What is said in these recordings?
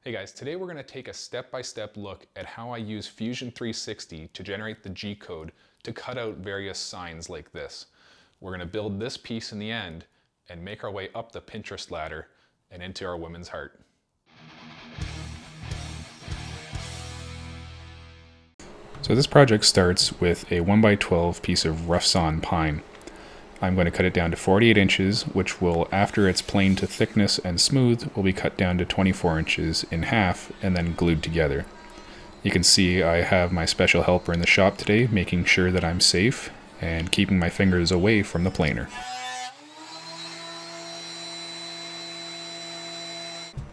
Hey guys, today we're going to take a step-by-step look at how I use Fusion 360 to generate the G-code to cut out various signs like this. We're going to build this piece in the end and make our way up the Pinterest ladder and into our women's heart. So this project starts with a 1x12 piece of rough sawn pine. I'm going to cut it down to 48 inches, which will, after it's planed to thickness and smooth, will be cut down to 24 inches in half and then glued together. You can see I have my special helper in the shop today, making sure that I'm safe and keeping my fingers away from the planer.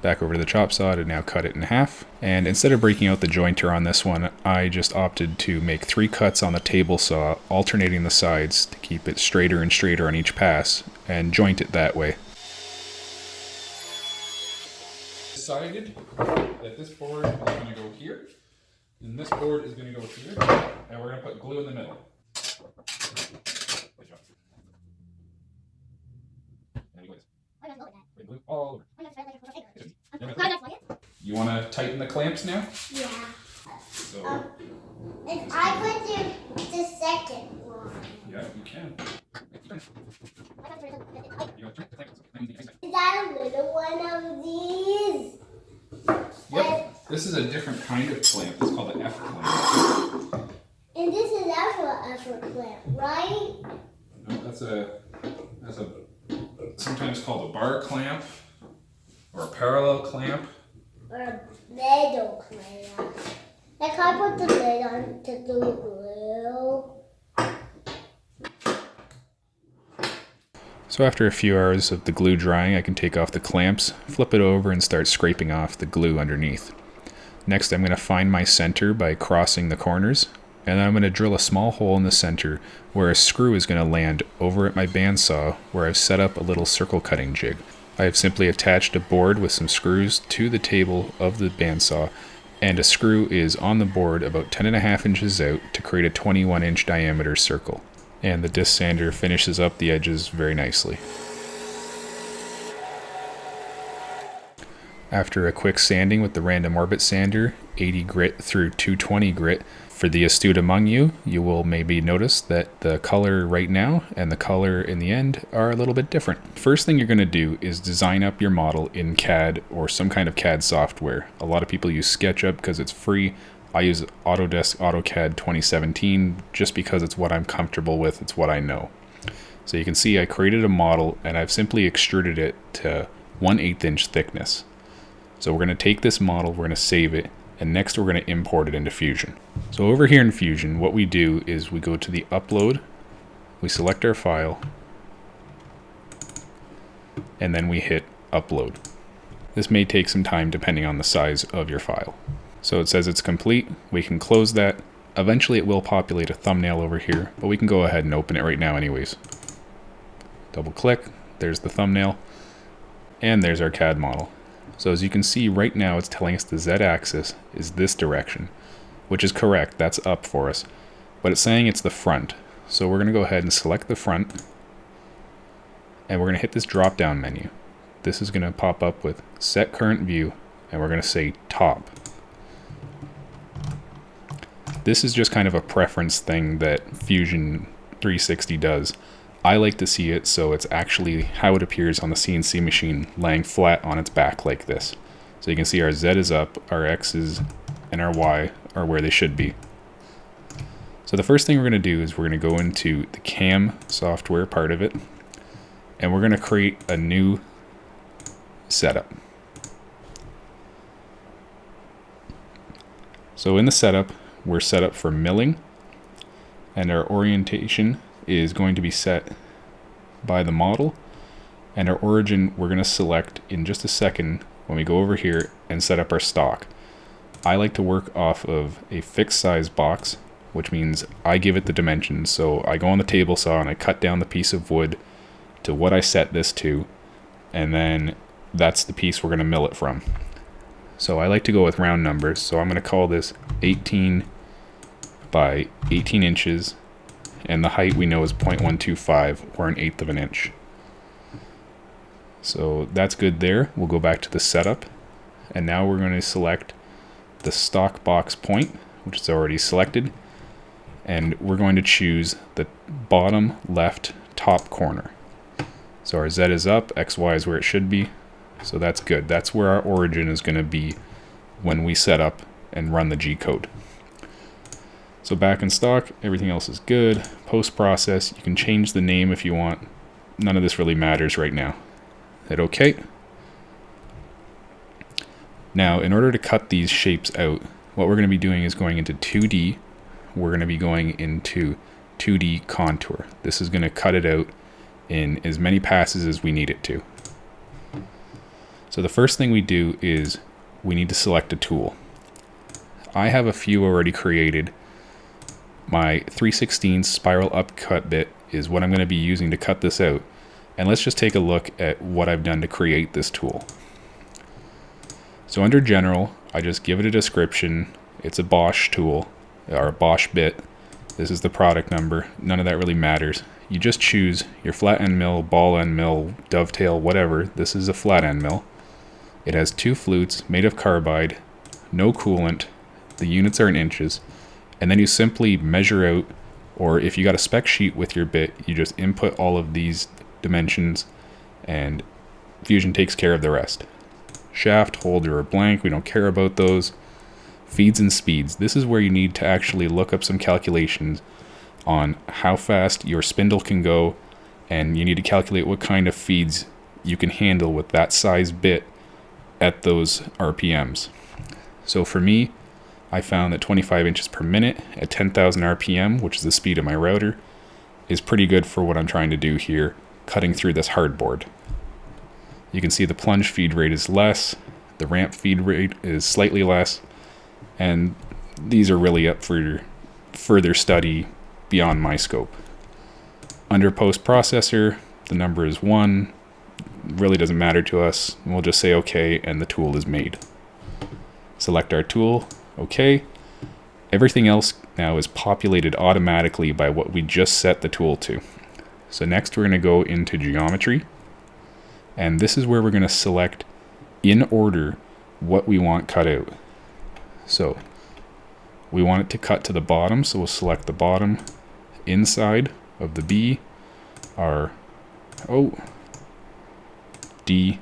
Back over to the chop saw to now cut it in half, and instead of breaking out the jointer on this one, I just opted to make 3 cuts on the table saw, alternating the sides to keep it straighter and straighter on each pass, and joint it that way. Decided that this board is going to go here, and this board is going to go here, and we're going to put glue in the middle. Glue all over. You want to tighten the clamps now? Yeah. So, If I could do the second one. yeah, you can. Is that a little one of these? Yep. This is a different kind of clamp. It's called an F clamp. And this is also a clamp, right? No, that's a sometimes called a bar clamp or a parallel clamp. Or a metal clamp. Like I put the lid on to glue. So after a few hours of the glue drying, I can take off the clamps, flip it over, and start scraping off the glue underneath. Next, I'm going to find my center by crossing the corners, and then I'm going to drill a small hole in the center where a screw is going to land over at my bandsaw where I've set up a little circle cutting jig. I have simply attached a board with some screws to the table of the bandsaw, and a screw is on the board about 10.5 inches out to create a 21-inch diameter circle. And the disc sander finishes up the edges very nicely. After a quick sanding with the random orbit sander, 80 grit through 220 grit, for the astute among you, you will maybe notice that the color right now and the color in the end are a little bit different. First thing you're going to do is design up your model in CAD or some kind of CAD software. A lot of people use SketchUp because it's free. I use Autodesk AutoCAD 2017 just because it's what I'm comfortable with, it's what I know. So you can see I created a model and I've simply extruded it to 1/8 inch thickness. So we're going to take this model, we're going to save it, and next we're going to import it into Fusion. So over here in Fusion, what we do is we go to the upload, we select our file, and then we hit upload. This may take some time depending on the size of your file. So it says it's complete, we can close that. Eventually it will populate a thumbnail over here, but we can go ahead and open it right now anyways. Double click, there's the thumbnail, and there's our CAD model. So as you can see right now, it's telling us the Z-axis is this direction, which is correct, that's up for us. But it's saying it's the front. So we're going to go ahead and select the front, and we're going to hit this drop-down menu. This is going to pop up with Set Current View, and we're going to say Top. This is just kind of a preference thing that Fusion 360 does. I like to see it so it's actually how it appears on the CNC machine, laying flat on its back like this. So you can see our Z is up, our X's and our Y are where they should be. So the first thing we're going to do is we're going to go into the CAM software part of it, and we're going to create a new setup. So in the setup, we're set up for milling, and our orientation is going to be set by the model, and our origin we're going to select in just a second when we go over here and set up our stock. I like to work off of a fixed size box, which means I give it the dimensions. So I go on the table saw and I cut down the piece of wood to what I set this to, and then that's the piece we're going to mill it from. So I like to go with round numbers, so I'm going to call this 18 by 18 inches, and the height we know is 0.125 or 1/8 of an inch. So that's good there. We'll go back to the setup, and now we're going to select the stock box point, which is already selected, and we're going to choose the bottom left top corner. So our Z is up, XY is where it should be, so that's good. That's where our origin is going to be when we set up and run the G code. So back in stock, everything else is good. Post-process, you can change the name if you want. None of this really matters right now. Hit OK. Now, in order to cut these shapes out, what we're going to be doing is going into 2D. We're going to be going into 2D contour. This is going to cut it out in as many passes as we need it to. So the first thing we do is we need to select a tool. I have a few already created. My 3/16 spiral upcut bit is what I'm going to be using to cut this out. And let's just take a look at what I've done to create this tool. So under General, I just give it a description. It's a Bosch tool, or a Bosch bit. This is the product number. None of that really matters. You just choose your flat end mill, ball end mill, dovetail, whatever. This is a flat end mill. It has 2 flutes made of carbide, no coolant. The units are in inches. And then you simply measure out, or if you got a spec sheet with your bit, you just input all of these dimensions and Fusion takes care of the rest. Shaft, holder, or blank, we don't care about those. Feeds and speeds. This is where you need to actually look up some calculations on how fast your spindle can go, and you need to calculate what kind of feeds you can handle with that size bit at those RPMs. So for me, I found that 25 inches per minute at 10,000 RPM, which is the speed of my router, is pretty good for what I'm trying to do here, cutting through this hardboard. You can see the plunge feed rate is less, the ramp feed rate is slightly less, and these are really up for further study beyond my scope. Under post processor, the number is 1, really doesn't matter to us. We'll just say OK, and the tool is made. Select our tool. Okay, everything else now is populated automatically by what we just set the tool to. So next we're going to go into geometry, and this is where we're going to select in order what we want cut out. So we want it to cut to the bottom, so we'll select the bottom inside of the B, R, O, D,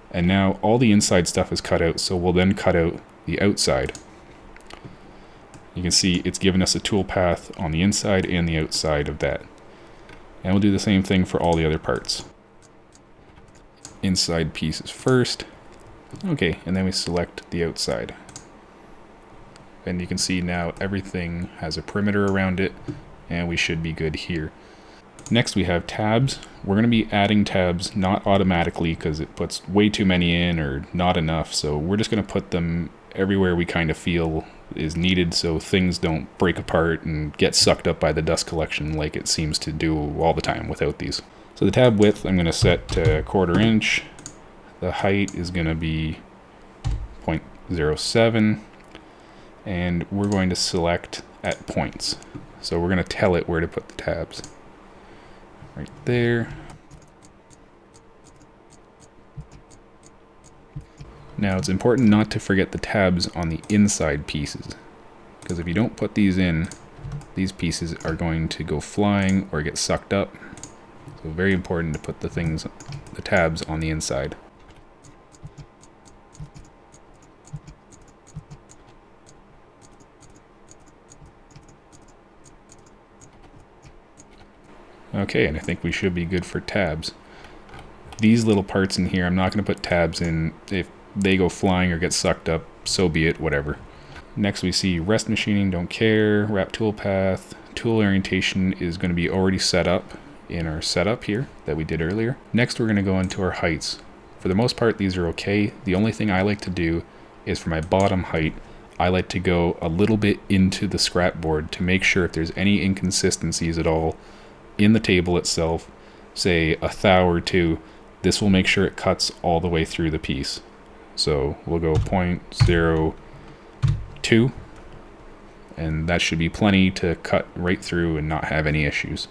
and now all the inside stuff is cut out, so we'll then cut out the outside. You can see it's given us a tool path on the inside and the outside of that. And we'll do the same thing for all the other parts. Inside pieces first. Okay, and then we select the outside. And you can see now everything has a perimeter around it, and we should be good here. Next we have tabs. We're going to be adding tabs not automatically because it puts way too many in or not enough, so we're just going to put them everywhere we kind of feel is needed so things don't break apart and get sucked up by the dust collection like it seems to do all the time without these. So the tab width I'm going to set to 1/4 inch. The height is going to be 0.07, and we're going to select at points. So we're going to tell it where to put the tabs. Right there. Now it's important not to forget the tabs on the inside pieces, because if you don't put these in, these pieces are going to go flying or get sucked up. So very important to put the tabs on the inside. Okay, and I think we should be good for tabs. These little parts in here, I'm not going to put tabs in. If they go flying or get sucked up, so be it, whatever. Next we see rest machining, don't care. Wrap tool path. Tool orientation is going to be already set up in our setup here that we did earlier. Next we're going to go into our heights. For the most part these are okay. The only thing I like to do is for my bottom height, I like to go a little bit into the scrap board to make sure if there's any inconsistencies at all in the table itself, say a thou or two, this will make sure it cuts all the way through the piece. So we'll go 0.02, and that should be plenty to cut right through and not have any issues.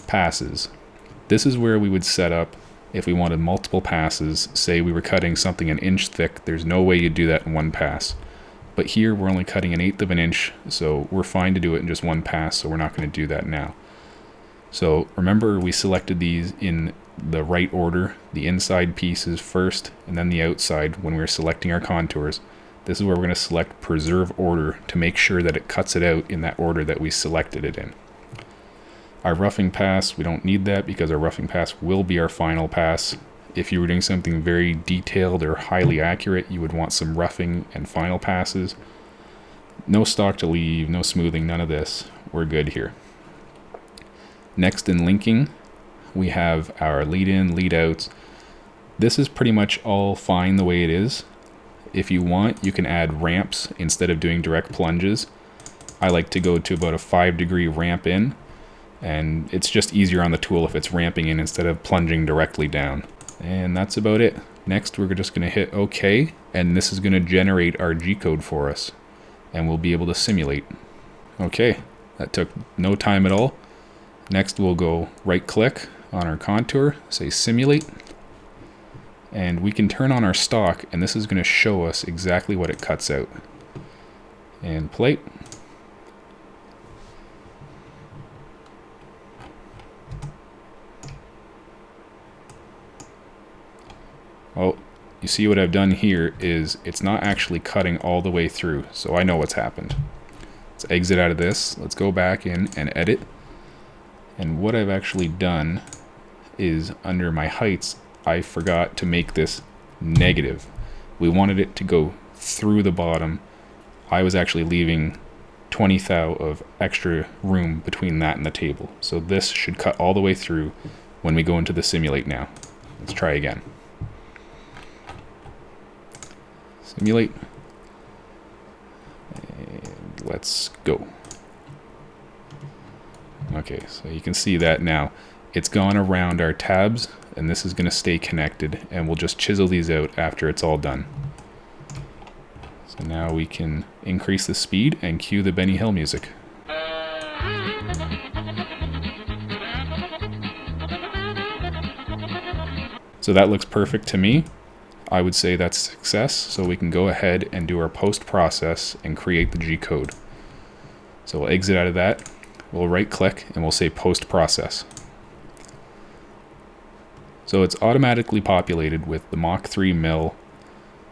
Passes. This is where we would set up if we wanted multiple passes, say we were cutting something an inch thick, there's no way you'd do that in one pass. But here we're only cutting 1/8 of an inch, so we're fine to do it in just one pass, so we're not going to do that now. So remember, we selected these in the right order, the inside pieces first and then the outside when we were selecting our contours. This is where we're going to select preserve order to make sure that it cuts it out in that order that we selected it in. Our roughing pass, we don't need that because our roughing pass will be our final pass. If you were doing something very detailed or highly accurate, you would want some roughing and final passes. No stock to leave, no smoothing, none of this. We're good here. Next, in linking, we have our lead in, lead outs. This is pretty much all fine the way it is. If you want, you can add ramps instead of doing direct plunges. I like to go to about a 5-degree ramp in, and it's just easier on the tool if it's ramping in instead of plunging directly down. And that's about it. Next, we're just going to hit OK, and this is going to generate our G-code for us, and we'll be able to simulate. Okay, that took no time at all. Next, we'll go right-click on our contour, say Simulate, and we can turn on our stock, and this is going to show us exactly what it cuts out. And plate. Oh, you see what I've done here is it's not actually cutting all the way through, so I know what's happened. Let's exit out of this. Let's go back in and edit. And what I've actually done is under my heights, I forgot to make this negative. We wanted it to go through the bottom. I was actually leaving 20 thou of extra room between that and the table. So this should cut all the way through when we go into the simulate now. Let's try again. Simulate. And let's go. Okay, so you can see that now. It's gone around our tabs, and this is going to stay connected, and we'll just chisel these out after it's all done. So now we can increase the speed and cue the Benny Hill music. So that looks perfect to me. I would say that's success, so we can go ahead and do our post-process and create the G-code. So we'll exit out of that. We'll right-click and we'll say post-process. So it's automatically populated with the Mach 3 mill,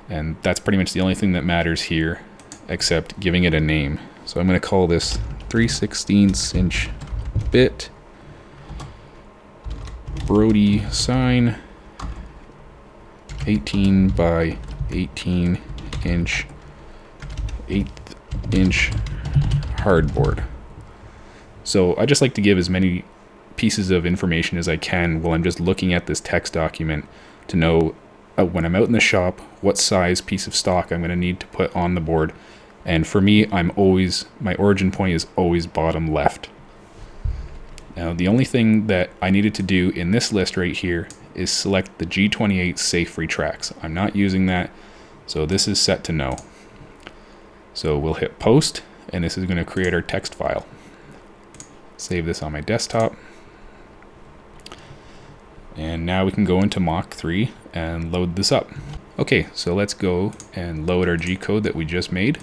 and that's pretty much the only thing that matters here, except giving it a name. So I'm going to call this 3/16 inch bit Brody sign 18 by 18 inch 1/8 inch hardboard. So I just like to give as many pieces of information as I can while I'm just looking at this text document to know when I'm out in the shop what size piece of stock I'm going to need to put on the board. And for me, my origin point is always bottom left. Now the only thing that I needed to do in this list right here is select the G28 safe retracts. I'm not using that, so this is set to no. So we'll hit post, and this is going to create our text file. Save this on my desktop. And now we can go into Mach 3 and load this up. Okay, so let's go and load our G-code that we just made.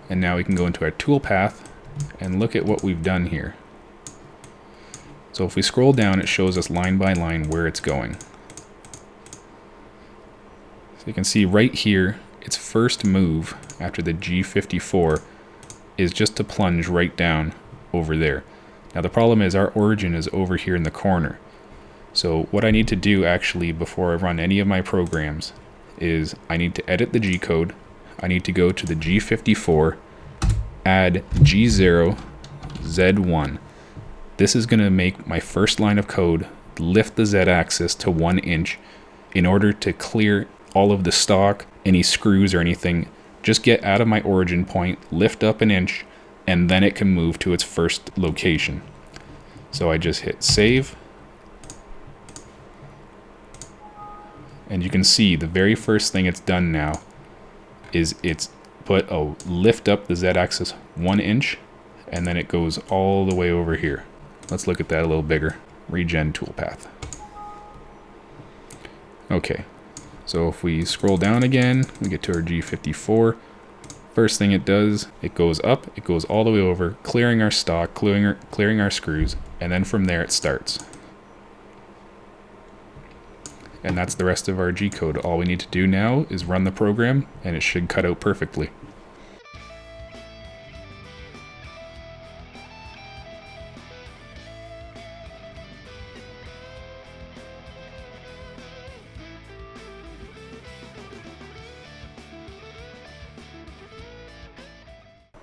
And now we can go into our toolpath and look at what we've done here. So if we scroll down, it shows us line by line where it's going. So you can see right here, its first move after the G54 is just to plunge right down over there. Now the problem is our origin is over here in the corner. So what I need to do actually before I run any of my programs is I need to edit the G-code. I need to go to the G54, add G0, Z1. This is going to make my first line of code lift the Z-axis to 1 inch in order to clear all of the stock, any screws or anything. Just get out of my origin point, lift up 1 inch, and then it can move to its first location. So I just hit save. And you can see the very first thing it's done now is it's put a lift up the Z-axis 1 inch, and then it goes all the way over here. Let's look at that a little bigger. Regen toolpath. Okay, so if we scroll down again, we get to our G54. First thing it does, it goes up, it goes all the way over, clearing our stock, clearing our screws, and then from there it starts. And that's the rest of our G code. All we need to do now is run the program, and it should cut out perfectly.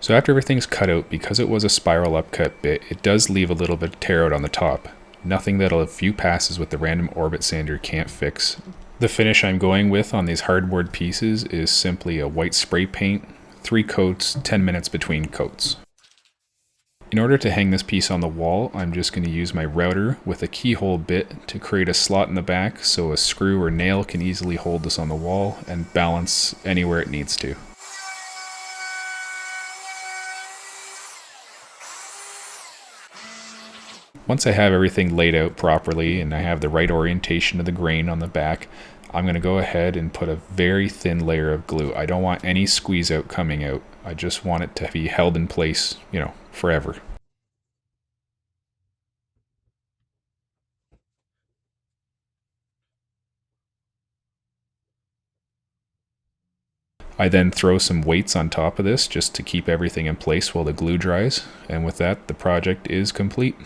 So after everything's cut out, because it was a spiral upcut bit, it does leave a little bit of tear out on the top. Nothing that a few passes with the random orbit sander can't fix. The finish I'm going with on these hardboard pieces is simply a white spray paint, 3 coats, 10 minutes between coats. In order to hang this piece on the wall, I'm just going to use my router with a keyhole bit to create a slot in the back so a screw or nail can easily hold this on the wall and balance anywhere it needs to. Once I have everything laid out properly and I have the right orientation of the grain on the back, I'm going to go ahead and put a very thin layer of glue. I don't want any squeeze out coming out. I just want it to be held in place, forever. I then throw some weights on top of this just to keep everything in place while the glue dries, and with that, the project is complete.